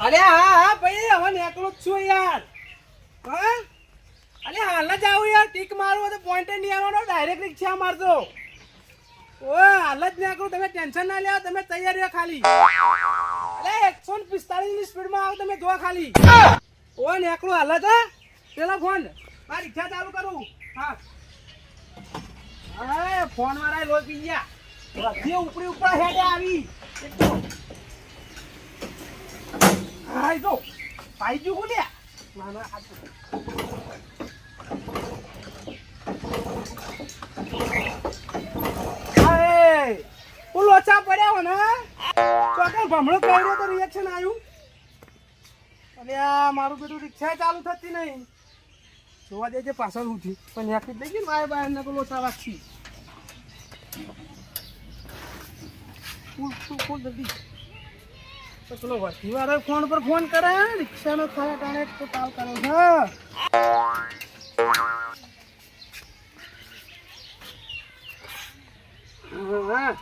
અરે હા ભાઈ હવે નીકળું જ છું યાર. હા અરે હાલ જ આવું યાર. ટીક મારું તો પોઈન્ટ નહીં આવવાનો, ડાયરેક્ટ રિક્ષા મારજો. ઓય હાલ જ નીકળું, તમે ટેન્શન ના લેવા, તમે તૈયાર રહો ખાલી. અરે 145 ની સ્પીડમાં આવો તમે, જોવા ખાલી. ઓય નીકળું હાલ જ. પેલા ફોન મારી રિક્ષા ચાલુ કરું. હા હા ફોન વાળા લોહી પી ગયા. બધી ઉપરી ઉપર હેડે આવી હા જો પાઈ ગયું કોલ્યા. ના ના લોચા પડ્યા હો ને તો ભમણો કર્યો તો રિએક્શન આવ્યું. અને આ મારું બધું રિક્ષા ચાલુ થતી નહીં. જોવા દેજે પાછળ ઉઠી પણ યાકી દઈ ગઈ મારે બહાર ને લોચા વાગતી. જલ્દી તો પેલો વસ્તી વાળો ફોન પર ફોન કરે, રિક્ષાનો ખાયા ટાણે તો તાલ કરે છે. હા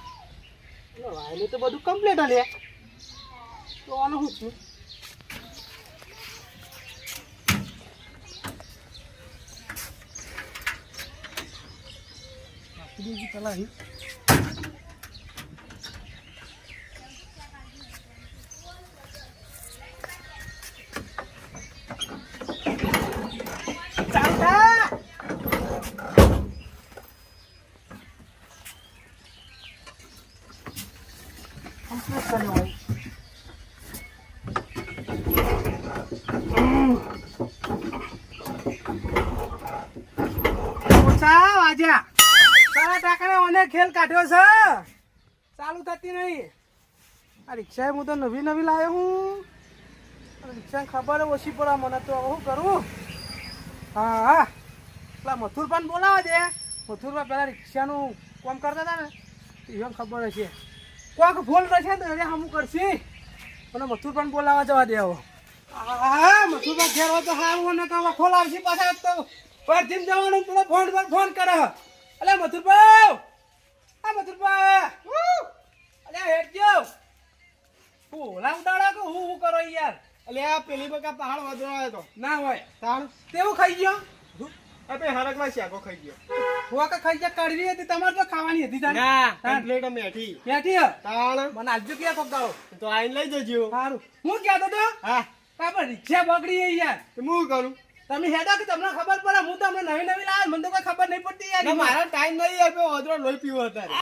વાયલું તો બધું કમ્પ્લીટ હલે તો આનું શું છું. ચલાવી ખેલ કાઢ્યો છે, ચાલુ થતી નહીં. આ રિક્ષા હું તો નવી નવી લાવ્યો હું. રિક્ષા ખબર ઓછી પડે મને તો શું કરું. હા હા પેલા મથુરભાઈ બોલાવા દે. મથુરભાઈ પેલા રિક્ષાનું કામ કરતા હતા ને એને ખબર હશે. કોઈક ભૂલ રહેશે તો એને હમું કરશે. અને મથુરભાઈ બોલાવા જવા દે. હા મથુરભાઈ ઘેર હોય તો સારું ને તો ખોલ આવશે પાછા તો પરથી જવાનું પેલો ફોન પર ફોન કરે. અલે મથુરભાઈ અલે હેડજો બોલા ઉડાડો કે હું કરો યાર. અલે આ પેલી બકા પહાડ વધરો આવ્યો તો ના હોય તાણ તેવું ખાઈ ગયો. આપે હરકમાં શાકો ખાઈ ગયો. હું કે ખાઈ ગયા કડવી હતી તમારે તો ખાવાની હતી. ના કમ્પ્લીટ મેઠી બેઠી તાણ મને આજુ ક્યાં પકડાવો તો આઈને લઈ જજો. સારું હું કહેતો તો હા કાપડ રિક્ષા બગડી ગઈ યાર. તો હું કરું તમે હેડા કે તમને ખબર પડે. હું તો અમને નવી નવી લાવ્યો, મને તો કોઈ ખબર નહીં પડતી યાર. મારા ટાઈમ નહીં આપ્યો વધરો લોહી પીવો અત્યારે.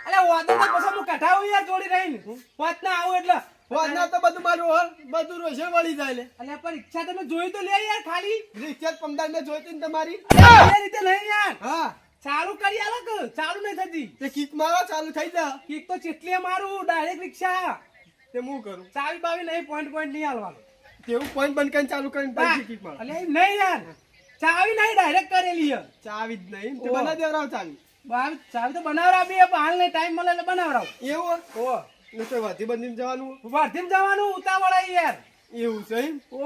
અરે વાતો તો પછી હું કઢાવું યાર જોડી રહીને વાત ના આવું એટલે વધના તો બધું મારું બધું રોશે વળી જાય લે. અને પણ ઈચ્છા તમે જોઈ તો લે યાર ખાલી. રિક્ષા 15 ને જોઈતી ને તમારી એ રીતે નહીં યાર. હા ચાલુ કરી આલો કે ચાલુ નહીં થતી. તે કિક મારો ચાલુ થઈ જા. કિક તો ચેટલી મારું ડાયરેક્ટ રિક્ષા. તે હું કરું ચાવી બાવી નહીં પોઈન્ટ નહીં હાલવાનું. તેવું પોઈન્ટ બંધ કરીને ચાલુ કરીને પછી કિક મારો. અલે નહીં યાર ચાવી નહીં ડાયરેક્ટ કરેલી છે. ચાવી જ નહીં તે બના દેવરાવ ચાવી. ચાવી તો બનાવરા બી હાલ ને ટાઈમ મળે એટલે બનાવરાવ. એવું ઓ ને તો વાથી બંધીને જવાનું વર્ધીમ જવાનું ઉતાવળ યાર. એવું છે એમ. ઓ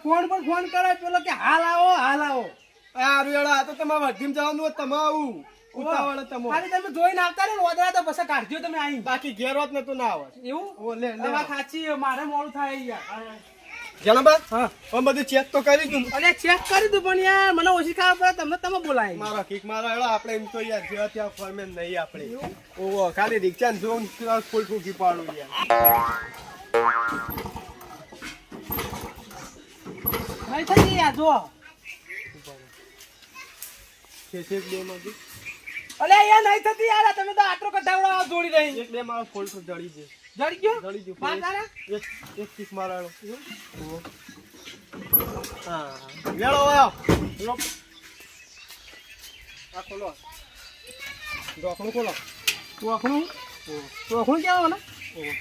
ફોન પર ફોન કરે પેલો કે હાલ આવો હાલ આવો. આ રૂયાળા આ તો તમારે વર્ધીમ જવાનું હોય તમે આવું ઉતાવળ તમો. ખાલી તમે જોઈને આવતા ને ઓદરા તો પછી કાઢજો તમે આઈ. બાકી ઘેર હોત ને તો ના આવે. એવું ઓ લે લે વાત સાચી મારે મોડું થાય યાર. જણાબા હા હું બધું ચેક તો કરી દઉં. અરે ચેક કરી દઉં પણ યાર મને ઓછી ખાવા પડે તમને તમે બોલાય. મારો કિક મારો એડો આપણે એમ તો યાર જ્યાં ત્યાં ફોર્મેન નહીં આપણે. ઓહો ખાલી રિક્ષા જોન ફૂલ ફૂકી પાડું યાર. નહીં થઈ યાર જો એક બે માંથી અલે યાર નહીં થતી યાર. તમે તો આટલો કઢાવડો જોડી રહી. એક બે મારો ફૂલ ફૂલ જડી છે. જડી ગયો જડી ગયું. પાંચ આના એક કિક મારો એડો. હા વેળો આયો લો આ ખોલો ડોકણું ખોલો. ટોખણું ટોખણું કેવો ને ઓહો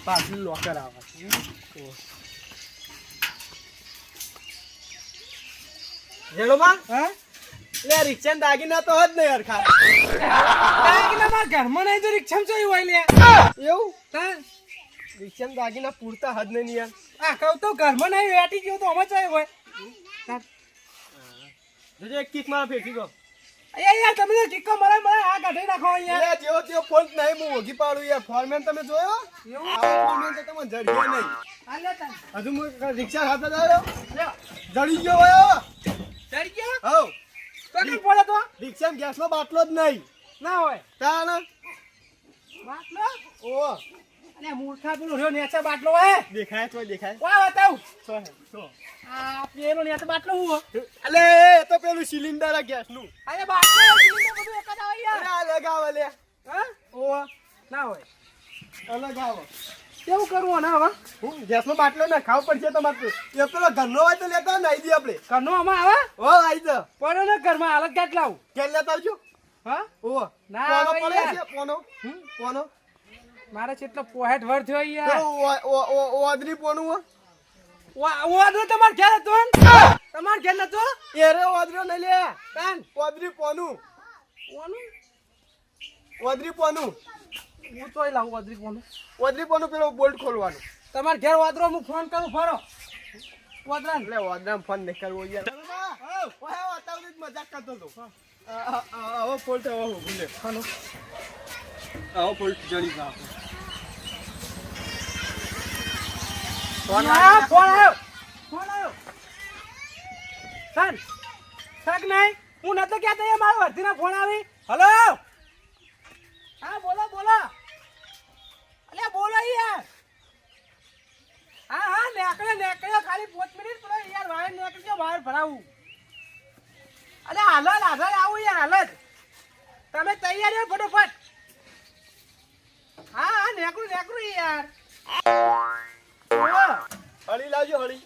પાછળ લોકર આવે. જેડોમાં હા લે રિક્ષા દાગીના તો હદ નહીં યાર ખા. દાગીના મારા ઘરમાં નહીં તો રિક્ષામાં જોઈ હોય લે. એવું હા રિક્ષા દાગીના પૂરતા હદ નહીં યાર. આ કહું તો ઘરમાં નહીં વેટી ગયો તો અમે જોઈ હોય. જોજે એક કિક મારા ફેંકી ગયો. અહીંયા યાર તમે તો ટીકો મળે આ કાઢી નાખો અહીંયા. એટલે જેવો તેવો ફોન નહીં હું ઓગી પાડું યાર ફોરમેન તમે જોયો એવું? આવો ફોરમેન તો તમે જડ્યો નહીં આ લે તને. હજુ હું રિક્ષા સાથે આવ્યો લ્યો. જડી ગયો હોય ચડી ગયો? હવ તો કેમ પડે તો? રિક્ષામાં ગેસનો બાટલો જ નહીં ના હોય. તાણ બાટલો? ઓ અરે મૂર્ખા પેલો રહ્યો નેચા બાટલો હોય. દેખાય તો દેખાય કોણ બતાવું? તો આ પેલો નેચા બાટલો હું હો? અલે એ તો પેલું સિલિન્ડર આ ગેસનું અરે બાટલો સિલિન્ડર બધું એક જ આવે યાર. અરે અલગ આવે લે હા? ઓ ના હોય. અલગ આવે કેવું કરવું ને હવે? હું ગેસનો બાટલો ના ખાવ પડશે તમારે એ પેલો ઘરનો હોય તો લેતા નાઈ દઈએ આપણે ઘરનો આમાં આવે? ઓ આઈ જા પડે ને ઘરમાં અલગ ગાંઠ લાવું. કેમ લેતા આવજો હા? ઓ ના પોનો આવે પડે યાર. છે પોનો પોનો મારે કેટલો પોહેટ વર થયો યાર. પેલું ઓદરી પોનું હો ઓદરો તમાર ઘેર હતો ને? તમાર ઘેર નતો? એરે ઓદરો લઈ લે કાન ઓદરી પોનું ઓનું ઓદરી પોનું હું તોય લાવું ઓદરી કોનું. ઓદરી પોનું પેલો બોલ્ટ ખોલવાનું તમાર ઘેર ઓદરો હું ફોન કરું ફરો. ઓદરા એટલે ઓદરામ ફોન નહીં કરવો યાર ઓહે વાતાવરણ જ મજાક કરતો તો આવો ફોલ્ટ આવો ભૂલે હાલો. આવો ફોલ્ટ જણી જા ફોન આવ્યો. ફોન આવ્યો. સર સક નહીં હું નતો કહેતો એ મારા વર્ધીના ફોન આવી. હલો હા બોલો બોલો. અલ્યા બોલો યાર. હા હા નેકળ્યો ખાલી 5 મિનિટ પેલો યાર વાયર નેકળ્યો વાયર ભરાવું. અલ્યા હાલ જ આવું યાર હાલ જ. તમે તૈયાર રહો ફટોફટ. હા હા નેકળું યાર. હળી લાવજો હળી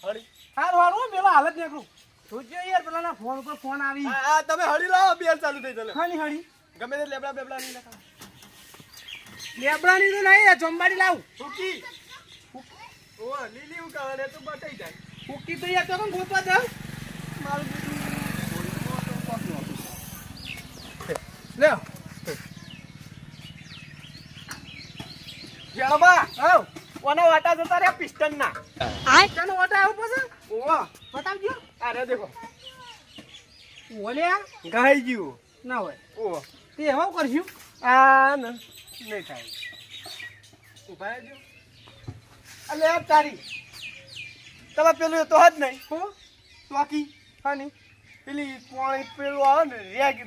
હળી હારું હારું પેલો હાલત નીકળું. જોજો યાર પેલાના ફોન ઉપર ફોન આવી. હા તમે હળી લાવો બેલ ચાલુ થઈ ચાલે હણી હણી ગમે તે લેબડા બેબડા નહીં લખા લેબડાની તો નહીં ચોંબાડી લાવું. ફૂકી ઓ લીલી હું કારણે તો બતાઈ જાય ફૂકી તો યાર તો કોણ ગોતવા જાવ. મારું લ્યો જણબા આવ ઓના વાટા જતા રહ્યા પિસ્ટન ના ચાનો ઓટા આવું પછી ઓ બતાવજો. અરે દેખો ઓલ્યા ગાઈ ગયું ના હોય ઓ તે હવે હું કરશું. આ ન નહીં થાય ઉભા રહેજો અલે યાર તારી તમે પેલું તો જ નહીં હું ચોકી હણી પેલી પોણી પેલું આવે ને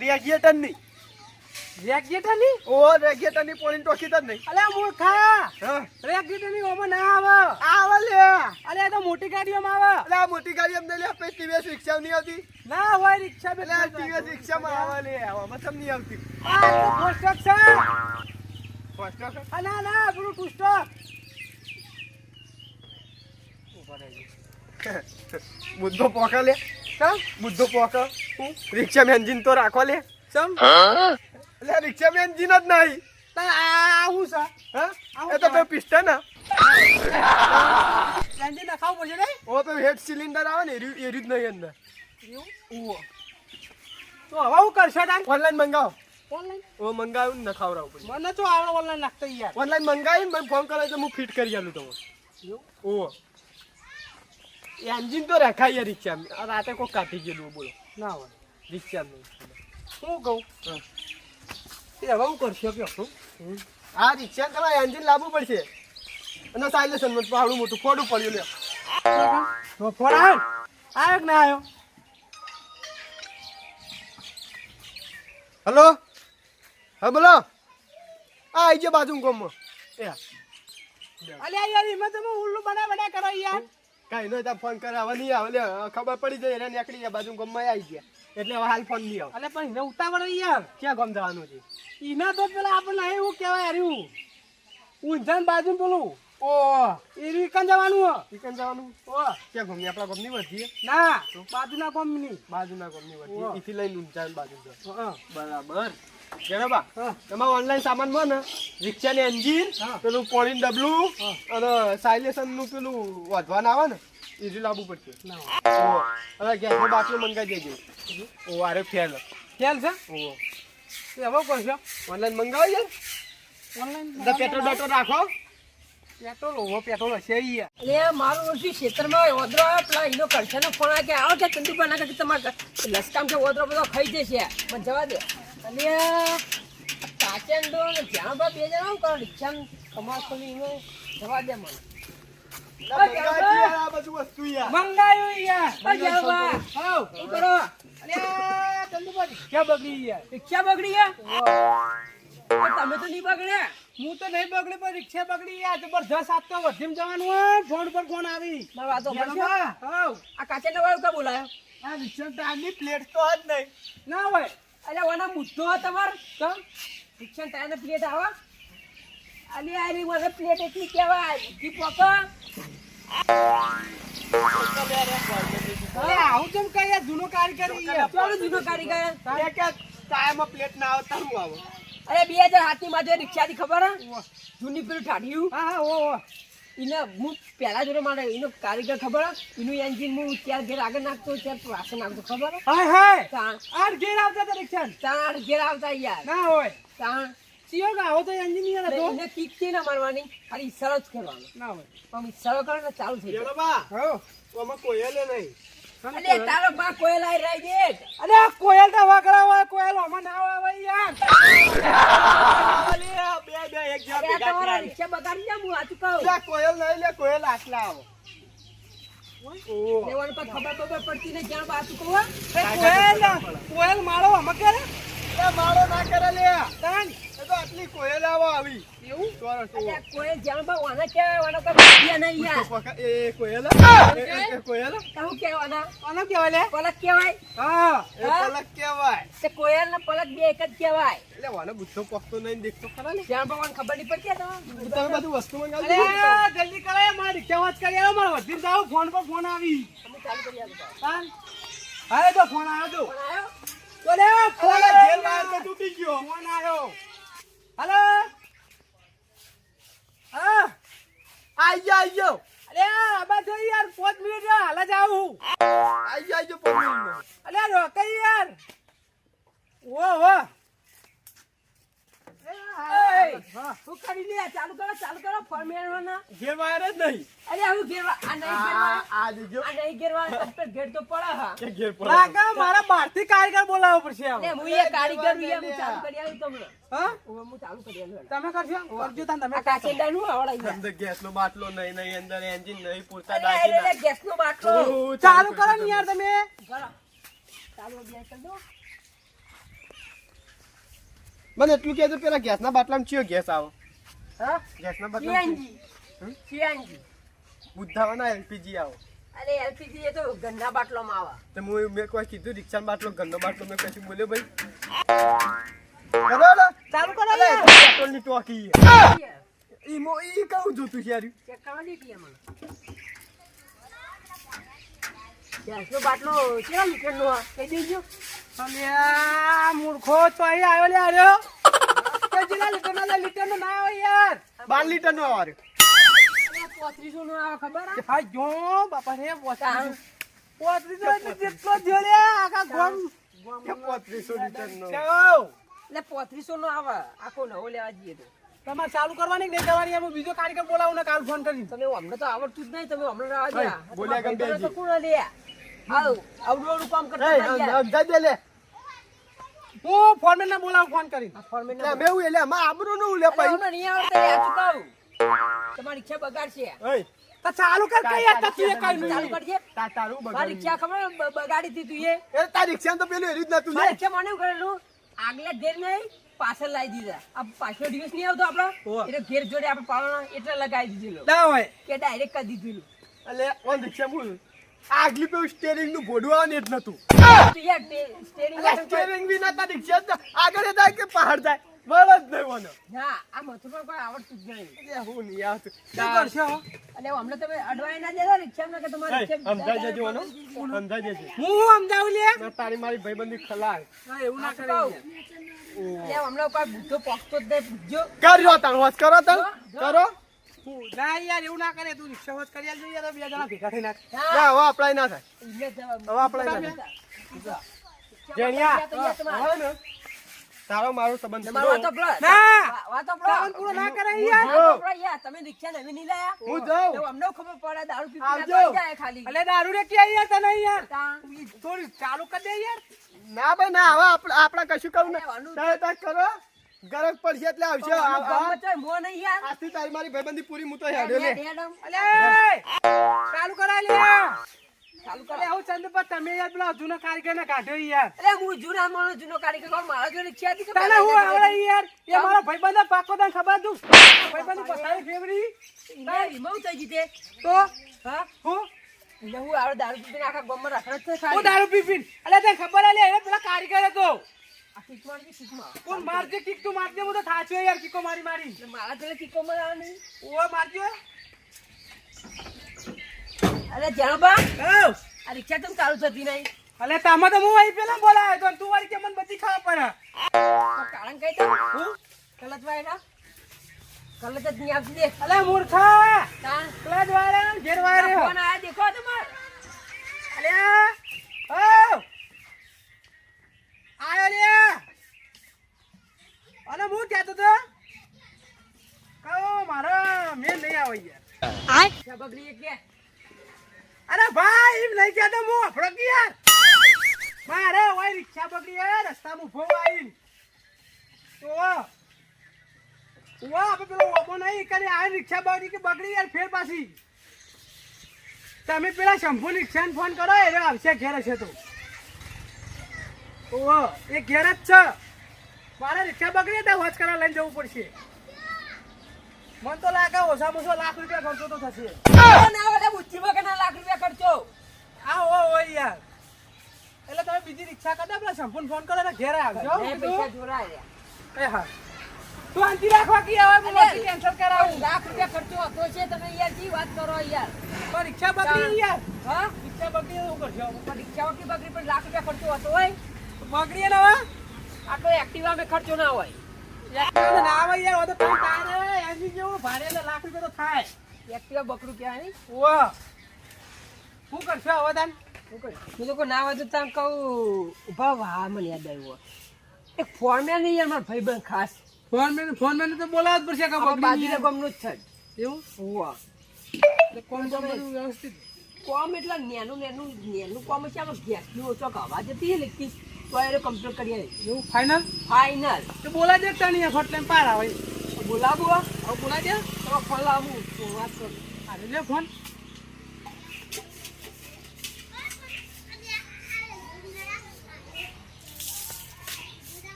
રેગિયેટર નહીં રેગ્યુલેટર ની. ઓ રેગિયેટર ની પોણી ટોકી જ નહીં અલ્યા મૂર્ખા હા રેગ્યુલેટર ની ઓમાં ના આવે. આવે લે અલ્યા તો મોટી ગાડીઓમાં આવે. અલે આ મોટી ગાડી એમ લે આપણે ટીવીએસ રિક્ષા નહીં આવતી ના હોય રિક્ષા બે એટલે આ ટીવીએસ રિક્ષામાં આવે લે આવામાં સમ નહીં આવતી આ તો પોસ્ટક છે. ફર્સ્ટ ક્લાસ આ ના પેલું ટુ સ્ટોપ. બુદ્ધો પોકા લે ચમ બુદ્ધો પોકા રિક્ષામાં એન્જિન તો રાખો લે ચમ એટલે રિક્ષામાં એન્જિન જ નહીં આવું છે. હા આવું એ તો પેલું પિસ્ટન હા એન્જિન નખાવું પડશે નહીં. ઓ પેલું હેડ સિલિન્ડર આવે ને એ જ નહીં અંદર એવું તો હવે હું કરશો તાન ઓનલાઈન મંગાવો ઓનલાઈન. ઓ મંગાવ્યું ને નખાવડાવું પડે મને તો આવડે ઓનલાઈન નાખતા યાર. ઓનલાઈન મંગાવીને મને ફોન કરે તો હું ફિટ કરી આલું તમને ઓ એન્જિન તો રખાય યાર રિક્ષામાં આ રાતે કોઈ કાઢી ગયેલું બોલો ના હોય રિક્ષામાં શું કહું તે હવે હું કરશો કયો. આ રિક્ષા તમારે એન્જિન લાવવું પડશે અને સાયલેશન પાવડું મોટું ફોડું પડ્યું લે તો ફોન આવ્યો આવ્યો કે ના આવ્યો. હલો હા બોલો આ આવી જાય બાજુ ગોમમાં એ અલ્યા યાર એમાં તમે ઉલ્લુ બના કરો યાર. કાંઈ નહીં ત્યાં ફોન કરે હવે નહીં આવે લે ખબર પડી જાય એને નીકળી જાય બાજુ ગમમાં આવી ગયા એટલે હવે હાલ ફોન નહીં આવે અલ્યા પણ એને ઉતાવળ યાર. ક્યાં ગમ જવાનું છે એના તો પેલા આપણને એવું કહેવાય હાર્યું ઊંઝાન બાજુ પેલું ઓ એ રીકન જવાનું હો. ચિકન જવાનું ઓ ક્યાં ગમની આપણા ગમની વધીએ ના બાજુના કોમની. બાજુના ગમની વધીએ ઓહ. એથી લઈને ઊંચાણ બાજુ જાય હા બરાબર જણાબા હા તમારે ઓનલાઈન સામાન માં ને રિક્ષાની એન્જિન હા. પેલું પોણી ડબલું હા. અને સાયલેશન નું પેલું વધવાનું આવે ને એ જ લાવવું પડશે ના ઓહો હવે ગેસનો બાટલો મંગાવી દેજો ઓ અરે ફેલ ખ્યાલ છે. ઓહો તે હવે કરશો ઓનલાઈન મંગાવો યાર ઓનલાઈન. પેટ્રોલ બેટ્રોલ રાખો પેટ્રોલ ઓવો પેટ્રોલ હશે ઈ યાર. એટલે મારું ઓછી ક્ષેત્રમાં ઓદરો આવે પેલા એનો કરશેનો ફોન આવે કે આવો કે ચંદુભાઈ ના કે તમારે લસકામ કે ઓદરો બધો ખાઈ જશે મને જવા દે અને કાચેન્ડો ને જ્યાં બે જણા આવું કરો રિક્ષા કમાલ ખોલી એમાં જવા દે મને આ બધું વસ્તુ યાર મંગાયું યાર. હાવ શું કરો અલ્યા ચંદુભાઈ રિક્ષા બગડી યાર. રિક્ષા બગડી ગયા તમે તો નહીં બગડ્યા હું તો નહીં બગડી પણ રિક્ષા બગડી યાર. જબરજસ્ત આજ તો વધીમ જવાનું હોય. ફોન પર ફોન આવી. મારી વાતો યાર પડશે બા, હાવ. આ કાચેન્ડો વાળો કા બોલાયો આ રિક્ષા ટાયરની પ્લેટ તો જ નહીં ના હોય અલ્યા વાના મુદ્દો હતો તમાર તો રિક્ષા ટાયર પ્લેટ આવા અલી આરી મને પ્લેટ એટલી કહેવાય કી પોકો અરે આવું કેમ કઈ યાર જૂનો કારીગર ઈ યાર. ચાલો જુદો કારીગર એ કે ટાયરમાં પ્લેટ ના આવે તારું આવો અરે 2007 ની માં રિક્ષા થી ખબર હે જૂની પેલું ઠાઠિયું હા હા ઓ એને હું પહેલા જોડે મારે એનો કારીગર ખબર હે એનું એન્જિન હું ચાર ઘેર આગળ નાખતો ચાર પાછળ નાખતો ખબર હે હાય હાય તાણ આ ઘેર આવતા હતા રિક્ષા તાણ ઘેર આવતા યાર ના હોય તાણ સિયો કે આવો તો એન્જિનિયર હતો. એને કિક થી ના મારવાની ખાલી ઈશારો જ કરવાનો ના હોય પણ ઈશારો કરો ને ચાલુ થઈ જાય યાર બા હા. આમાં કોયલે નહીં અલે તારો બા કોઈ લાઈ રહી દે અરે આ કોયલ તો વાકડા હોય કોયલ આમાં ના આવે યાર. અલે બે એક જ્યાં અરે ભેગા તમારા થયા રિક્ષા બગાડી જા હું આચું કહું લે કોયલ નહીં લે કોયલ આટલા આવો ઓ લેવાનું કોઈ ખબર પડતી નહીં જાણ બા આચું કહું કોયલ કોયલ મારો આમાં કરે એ મારો ના કરે લે તાન એ તો આટલી કોયલ આવો આવી એવું ચોરસ અલ્યા કોઈ જાણ બા વાના કહેવાય વાના કોઈ ભૂખ્યા નહીં યાર એ કોયલ એ કોયલ તારું કહેવાના આનો કેવાય લે પલક કહેવાય હા એ પલક કેવાય તે કોયલ ને પલક બે એક જ કહેવાય એટલે વાને બુદ્ધો પકતો નહીં દેખતો ખરા ને જાણ બા વાને ખબર નહીં પડતી તમે તમે બધું વસ્તુ મંગાવી અરે જલ્દી કરે મારી રિક્ષા વાત કરી આવો મારો વધી જાવ ફોન પર ફોન આવી તમે ચાલુ કરી આપો તાન હા તો ફોન આવ્યો પણ આવ્યો તો લે ફોન અરે જેલ આવ્યો બહાર તો તૂટી ગયો ફોન આવ્યો હાલો હા આઈ ગયો અરે આબા થઈ યાર 5 મિનિટ હાલ જ આવું આઈ ગયો પકડી અરે રોકાઈ યાર ઓ હા શું કરી લે ચાલુ કરો ફોર્મેટવાના જે વાયર જ નહીં અરે આવું ઘેરવા આ નહીં ઘેરવા આ દીજો આ નહીં ઘેરવા કમ્પ્લીટ ઘેર તો પડે હા કે ઘેર પર કાકા મારા બહારથી કારીગર બોલાવવો પડશે ને હવે. હું એ કારીગર હું ચાલુ કરી આવી તમને હા હું ચાલુ કરી આવી તમે કરજો કરજો તાન તમે આ કાચેડા નું આવડાઈ અંદર ગેસનો બાટલો નહીં નહીં અંદર એન્જિન નહીં પૂરતા અરે દાગીના ગેસ નો બાટલો ચાલુ કરો ને યાર તમે કરો ચાલુ ગેસ કરી દો મને એટલું કહેજો પેલા ગેસના બાટલામાં ચિયો ગેસ આવો હા ગેસના બાટલામાં સીએનજી બુદ્ધાવાના એલપીજી આવો અરે એલપીજી એ તો ગંદા બાટલોમાં આવે તો મેં કોઈ કીધું રિક્ષાનો બાટલો ગંદો બાટલો મેં કશું બોલ્યો ભાઈ કરો ચાલુ કરો અરે યાર. પેટ્રોલની ટોકી ઈ કહું જોતું છે યાર ચેક કરવાની હતી એમાં ગેસનો બાટલો કેટલા લીટરનો આ કહી દેજો અલ્યા મૂર્ખો તો અહીં આવ્યો લે આર્યો કે જેના લીટરનો ના આવે યાર 12 લીટરનો આવારે 3500 નો આવે ખબર આ હા જો બાપા રે પોતરી જેટલો જોડે આખા ગોમ 3500 લીટરનો ચાલો એટલે 3500 નો આવે આખો નવો લેવા જઈએ તો તમારે ચાલુ કરવાની કે નહીં કરવાની એમ બીજો કારીગર બોલાવું ને કાલ ફોન કરી તમે અમને તો આવડતું જ નહીં તમે અમને રાહ ભાઈ, દ્યા બોલ્યા કેમ બેજી? તો કોણ લે આવ આવડું કામ કરતા હતા યાર સમજાઈ દે લે હું ફોરમેન ને બોલાવું ફોન કરી આ ફોર્મેટ એટલે અમે એવું એટલે અમાર આબરૂ નું લે ભાઈ અમને નહીં આવડતા યાર ચુકાવ તમારી રિક્ષા બગાડશે ઓય તો ચાલુ કર કે યાર તું એ કઈ ચાલુ નહીં કરજે તારું મારી રિક્ષા ખબર બગાડી હતી તું એ તારી રિક્ષા તો પેલું એરી જ નતું મારી લે રિક્ષા મને એવું કરેલું આગલા ઘેર નહીં પાછળ લાવી દીધા આ પાછળ દિવસ નહીં આવતો આપડો હોવે. એટલે ઘેર જોડે આપણે પાડવાના એટલે લગાવી દીધેલું ના હોય કે ડાયરેક્ટ કરી દીધેલું એટલે ઓન રિક્ષા બોલ આગલી પેલું સ્ટેરિંગ નું ભોડું આવે ને જ નતું તો યાર સ્ટેરિંગ સ્ટેરિંગ બી નતા રિક્ષા જ આગળ જાય કે પહાડ જાય બળ જ નહીં મને ના આ મથું પર કોઈ આવડતું જ નહીં એટલે હું નહીં આવતું શું કરશો એટલે અમને તમે અડવાઈ ના દેતા રિક્ષામાં કે તમારી રિક્ષા સમજાઈ જજો વાનો સમજાઈ જજો હું સમજાવું લે ના તારી મારી ભાઈબંધી ખલાય ના, એવું ના કરે કહું. યાર. એટલે હમણાં કોઈ બુદ્ધો પહોંચતો જ નહીં બુદ્ધો કર્યો તાણ હોશ કરો તાણ કરો ના યાર એવું ના કરે તું રિક્ષા હોત કરી આલજો યાર બે જણા ભેગા થઈ નાખ ના હવે અપ્લાય ના થાય એટલે જ જવાબ. હવે આપણે ના રિક્ષા જેણિયા તો યાર તમારે. હવે ને તારો મારો સંબંધ તમારો વાતો પેલો ના. વાતો પેલો સંબંધ પૂરો ના કરાય યાર. વાતો પેલો યાર તમે રિક્ષા નવી નહીં લાયા હું જાઉં. એવું અમને ખબર પડે દારૂ પી આવજો. જાય ખાલી અલે દારૂ રે ક્યાં યાર તને યાર તાણ. થોડી ચાલુ કરી દે યાર. ના ભાઈ ના હવે આપણે કશું કરવું અરે, વાનું ને તારે કરો ગરજ પડશે એટલે આવશે ગામમાં ચોય મોં નહીં યાર આજથી તારી મારી ભાઈબંધી પૂરી હું તો હેડ્યો લે હેડમ. અલે ચાલુ કરાય લે. ચાલુ અલે કરો હું ચંદ પર તમે યાર પેલા જૂનો કારીગર ને કાઢ્યો યાર. અરે હું જૂના માણસ જૂનો કારીગર કોણ મારા જોડે રિક્ષા હતી કે તને પહેલા હું આવડે યાર એ મારો ભાઈબંધ પાકો તને ખબર તું ભાઈબંધ પસારી ફેવરી ઈને રિમોટ થઈ જીતે તો હા હું એટલે હું આવડે દારૂ પીને આખા ગામમાં રાખડ છે હું ખાલી દારૂ પી પીને અલે તને ખબર આલે એ પેલા કારીગર હતો આ કિકમાં કે કિકમાં કોણ મારજે કિક તું મારજે હું તો થાચ્યો યાર કિકો મારી મારી એટલે મારા જોડે કિકોમાં આવે નહીં ઓ મારજો અરે જાણબા ઓ આ રિક્ષા કેમ ચાલુ થતી નહીં અલે તામાં તો હું અહીં પેલા બોલાયો તો તું વાળી કે મને બધી ખબર પડે તો કારણ કઈ દે હું કલત વાયડા કલત જ નહીં આપી દે અલે મૂર્ખા તાણ ક્લચ વાળા ઘેર વાળા ફોન આયા દેખો તમાર અલે ઓ આયો લે અને હું કહેતો તો કહો મારો મેં નહીં આવે યાર રિક્ષા બગડી એટલે અરે ભાઈ એમ નહીં કહેતો હું અફળો કે યાર મારે ઓય રિક્ષા બગડી યાર રસ્તામાં ઊભો આવીને તો આપણે પેલો ઓમો નહીં કરે આ રિક્ષા બગડી યાર ફેર પાછી તમે પેલા શંભુ રિક્ષાને ફોન કરો એ આવશે ઘેર હશે તો ઓહો એ ઘેર જ છે મારે રિક્ષા બગડી તો વોચ કરા લઈને જવું પડશે મને તો લાગે ઓછામાં ઓછો લાખ રૂપિયા ખર્ચો તો થશે ના ઓલે બુચ્ચી વગરના લાખ રૂપિયા ખર્ચો આ ઓ યાર એટલે તમે બીજી રિક્ષા કરતા પેલા શંભુને ફોન કરો ને ઘેર આવજો એ પૈસા જોરાય એ હા તું આંટી રાખવા કી આવે હું અરે, કેન્સલ કરાવું લાખ રૂપિયા ખર્ચો હતો છે તમે યાર જી વાત કરો યાર પણ રિક્ષા બગડી યાર હા રિક્ષા બગડી શું કરશો પણ રિક્ષા વખતે બગડી પણ લાખ રૂપિયા ખર્ચો હતો હોય બગડી ને હવે આટલો એક્ટિવા મેં ખર્ચો ના હોય યાર ના આવે યાર હવે તો તમે તારે એન્જિન જેવું ભારે એટલે લાખ રૂપિયા તો થાય એક્ટિવા બકરું કહેવાય નહીં ઓ શું કરશો હવે તાન હું તો ના હોય તો તમે કહું ઉભા વાહ મને યાદ આવ્યું એક ફોરમેન નહીં યાર મારા ભાઈબંધ ખાસ ફોન મેન તો બોલાવવા જ પડશે કે આપણા બગડી બાજુના ગામનું જ છે એવું હોવા એટલે કોણ તો બધું વ્યવસ્થિત કોમ એટલે નેનું કોમ છે આમાં ગેસનું ઓછો હવા જતી છે લેખતી તો એને કમ્પ્લીટ કરી આવી એવું ફાઇનલ ફાઇનલ તો બોલા દે તણી ફટ લઈને પાર આવે બોલાવો હવે બોલા દે તમે ફોન લાવું વાત કરું અરે લે ફોન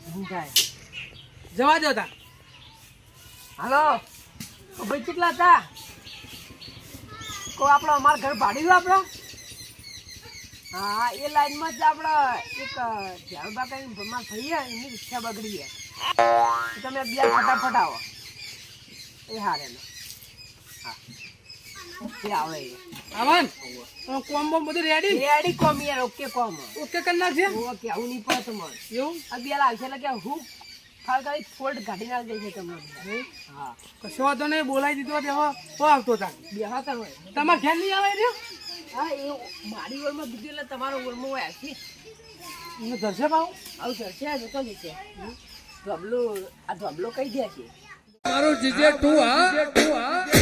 શું થાય જવા દો તા હાલો ભાઈ કેટલા હતા કો આપણો અમારા ઘર ભાડ્યું આપણો હા એ લાઈનમાં જ આપણે એક ઝાડબા કઈ ભમાર થઈ એની રિક્ષા બગડી છે તમે બે ફટાફટ આવો એ હારે હા એ આવે આવન કોમ બોમ બધું રેડી રેડી કોમ યાર ઓકે કોમ ઓકે કરી નાખજે ઓકે આવું નહીં પડે તમારે એવું આ બે આવશે એટલે કે હું ફાળ કરી ફોલ્ડ કાઢી નાખ દઈ છે તમને હા કશો વાંધો નહીં બોલાવી દીધો તે હવે હો આવતો તા બે હા તમે તમારે ઘેર નહીં આવે રહ્યો હા એ મારી ઓળમાં કીધું એટલે તમારો ઓળમાં હોય આખી એને ધરશે ભાવ આવું ચડશે જતો જશે ધબલો આ ધબલો કઈ દે છે મારું જીજે તું હા